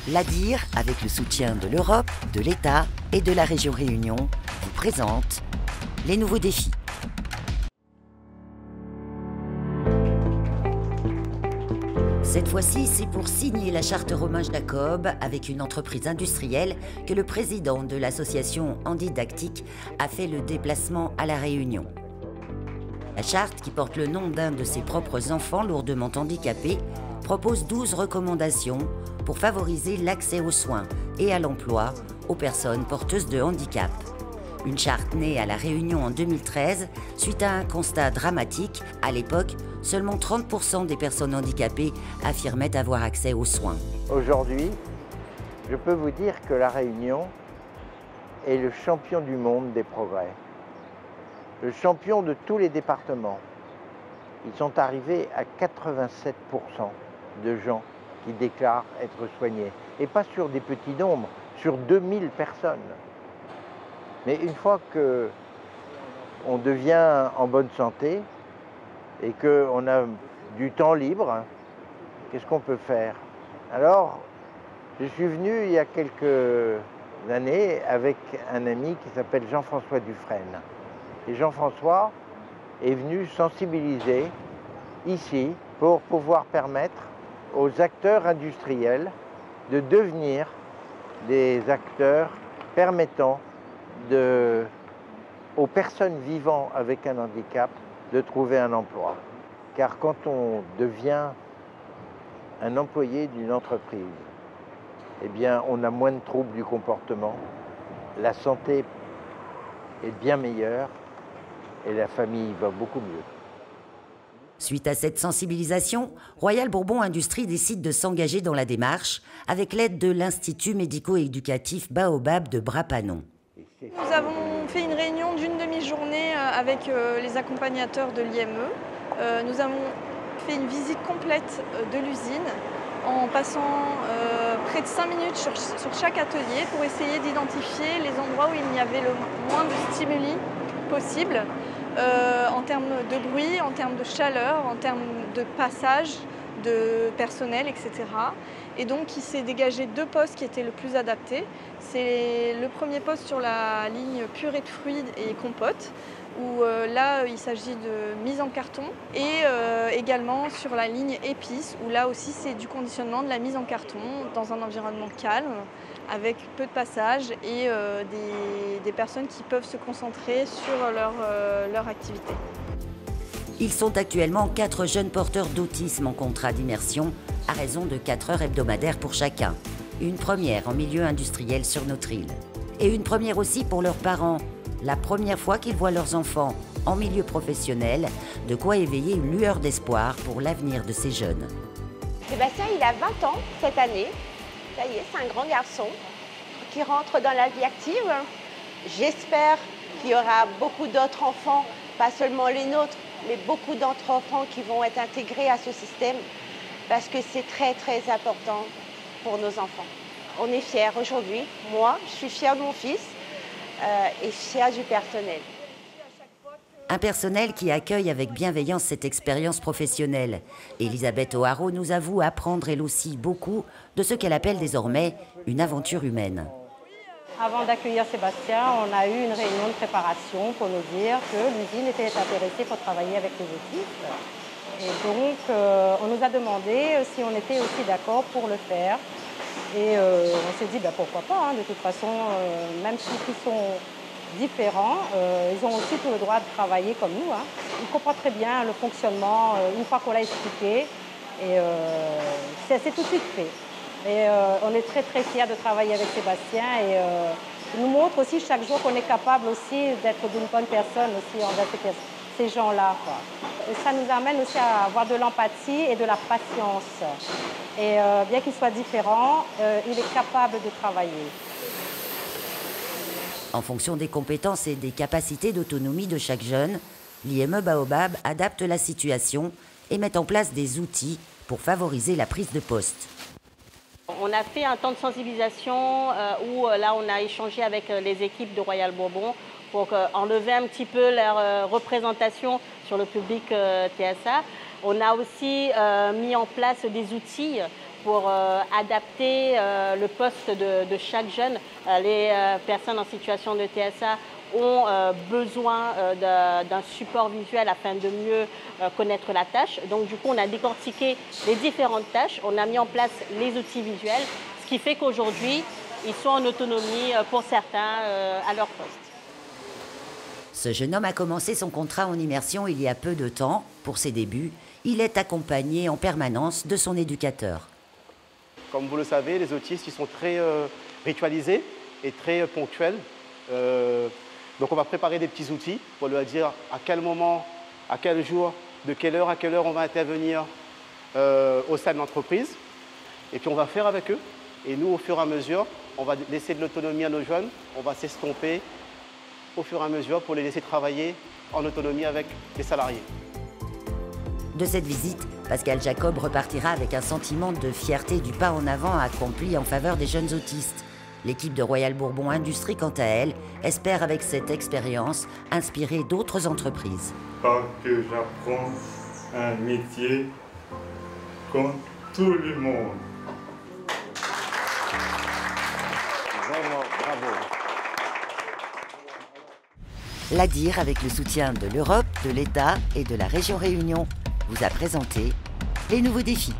L'ADIR, avec le soutien de l'Europe, de l'État et de la région Réunion, vous présente les nouveaux défis. Cette fois-ci, c'est pour signer la charte Romain Jacob avec une entreprise industrielle que le président de l'association Handidactique a fait le déplacement à La Réunion. La charte, qui porte le nom d'un de ses propres enfants lourdement handicapés, propose 12 recommandations pour favoriser l'accès aux soins et à l'emploi aux personnes porteuses de handicap. Une charte née à La Réunion en 2013 suite à un constat dramatique. À l'époque, seulement 30% des personnes handicapées affirmaient avoir accès aux soins. Aujourd'hui, je peux vous dire que La Réunion est le champion du monde des progrès. Le champion de tous les départements. Ils sont arrivés à 87% de gens qui déclarent être soignés. Et pas sur des petits nombres, sur 2000 personnes. Mais une fois qu'on devient en bonne santé et qu'on a du temps libre, qu'est-ce qu'on peut faire? Alors, je suis venu il y a quelques années avec un ami qui s'appelle Jean-François Dufresne. Et Jean-François est venu sensibiliser ici pour pouvoir permettre aux acteurs industriels de devenir des acteurs permettant aux personnes vivant avec un handicap de trouver un emploi. Car quand on devient un employé d'une entreprise, eh bien, on a moins de troubles du comportement, la santé est bien meilleure et la famille va beaucoup mieux. Suite à cette sensibilisation, Royal Bourbon Industrie décide de s'engager dans la démarche avec l'aide de l'Institut médico-éducatif Baobab de Bras-Panon. Nous avons fait une réunion d'une demi-journée avec les accompagnateurs de l'IME. Nous avons fait une visite complète de l'usine en passant près de 5 minutes sur chaque atelier pour essayer d'identifier les endroits où il y avait le moins de stimuli possible. En termes de bruit, en termes de chaleur, en termes de passage, de personnel, etc. Et donc il s'est dégagé 2 postes qui étaient le plus adaptés. C'est le premier poste sur la ligne purée de fruits et compote, où là il s'agit de mise en carton, et également sur la ligne épices, où là aussi c'est du conditionnement de la mise en carton dans un environnement calme, avec peu de passage et des personnes qui peuvent se concentrer sur leur activité. Ils sont actuellement 4 jeunes porteurs d'autisme en contrat d'immersion à raison de 4 heures hebdomadaires pour chacun. Une première en milieu industriel sur notre île. Et une première aussi pour leurs parents. La première fois qu'ils voient leurs enfants en milieu professionnel, de quoi éveiller une lueur d'espoir pour l'avenir de ces jeunes. Sébastien, il a 20 ans cette année. Ça y est, c'est un grand garçon qui rentre dans la vie active. J'espère qu'il y aura beaucoup d'autres enfants, pas seulement les nôtres, mais beaucoup d'autres enfants qui vont être intégrés à ce système parce que c'est très, très important pour nos enfants. On est fiers aujourd'hui. Moi, je suis fière de mon fils et fière du personnel. Un personnel qui accueille avec bienveillance cette expérience professionnelle. Elisabeth O'Haraud nous avoue apprendre elle aussi beaucoup de ce qu'elle appelle désormais une aventure humaine. Avant d'accueillir Sébastien, on a eu une réunion de préparation pour nous dire que l'usine était intéressée pour travailler avec les autistes. Et donc, on nous a demandé si on était aussi d'accord pour le faire. Et on s'est dit, pourquoi pas, hein, de toute façon, même s'ils sont différents, ils ont aussi tout le droit de travailler comme nous. Hein. Ils comprennent très bien le fonctionnement une fois qu'on l'a expliqué. Et c'est tout de suite fait. Et on est très très fiers de travailler avec Sébastien et il nous montre aussi chaque jour qu'on est capable aussi d'être d'une bonne personne aussi envers ces gens-là. Et ça nous amène aussi à avoir de l'empathie et de la patience. Et bien qu'il soit différent, il est capable de travailler. En fonction des compétences et des capacités d'autonomie de chaque jeune, l'IME Baobab adapte la situation et met en place des outils pour favoriser la prise de poste. On a fait un temps de sensibilisation où là on a échangé avec les équipes de Royal Bourbon pour enlever un petit peu leur représentation sur le public TSA. On a aussi mis en place des outils pour adapter le poste de chaque jeune. Les personnes en situation de TSA ont besoin d'un support visuel afin de mieux connaître la tâche. Donc du coup, on a décortiqué les différentes tâches, on a mis en place les outils visuels, ce qui fait qu'aujourd'hui, ils sont en autonomie pour certains à leur poste. Ce jeune homme a commencé son contrat en immersion il y a peu de temps. Pour ses débuts, il est accompagné en permanence de son éducateur. Comme vous le savez, les autistes ils sont très ritualisés et très ponctuels. Donc on va préparer des petits outils pour leur dire à quel moment, à quel jour, de quelle heure à quelle heure on va intervenir au sein de l'entreprise. Et puis on va faire avec eux. Et nous, au fur et à mesure, on va laisser de l'autonomie à nos jeunes, on va s'estomper au fur et à mesure pour les laisser travailler en autonomie avec les salariés. De cette visite, Pascal Jacob repartira avec un sentiment de fierté du pas en avant accompli en faveur des jeunes autistes. L'équipe de Royal Bourbon Industrie, quant à elle, espère avec cette expérience inspirer d'autres entreprises. Parce que j'apprends un métier comme tout le monde. Vraiment, bravo. L'ADIR, avec le soutien de l'Europe, de l'État et de la région Réunion, vous a présenté les nouveaux défis.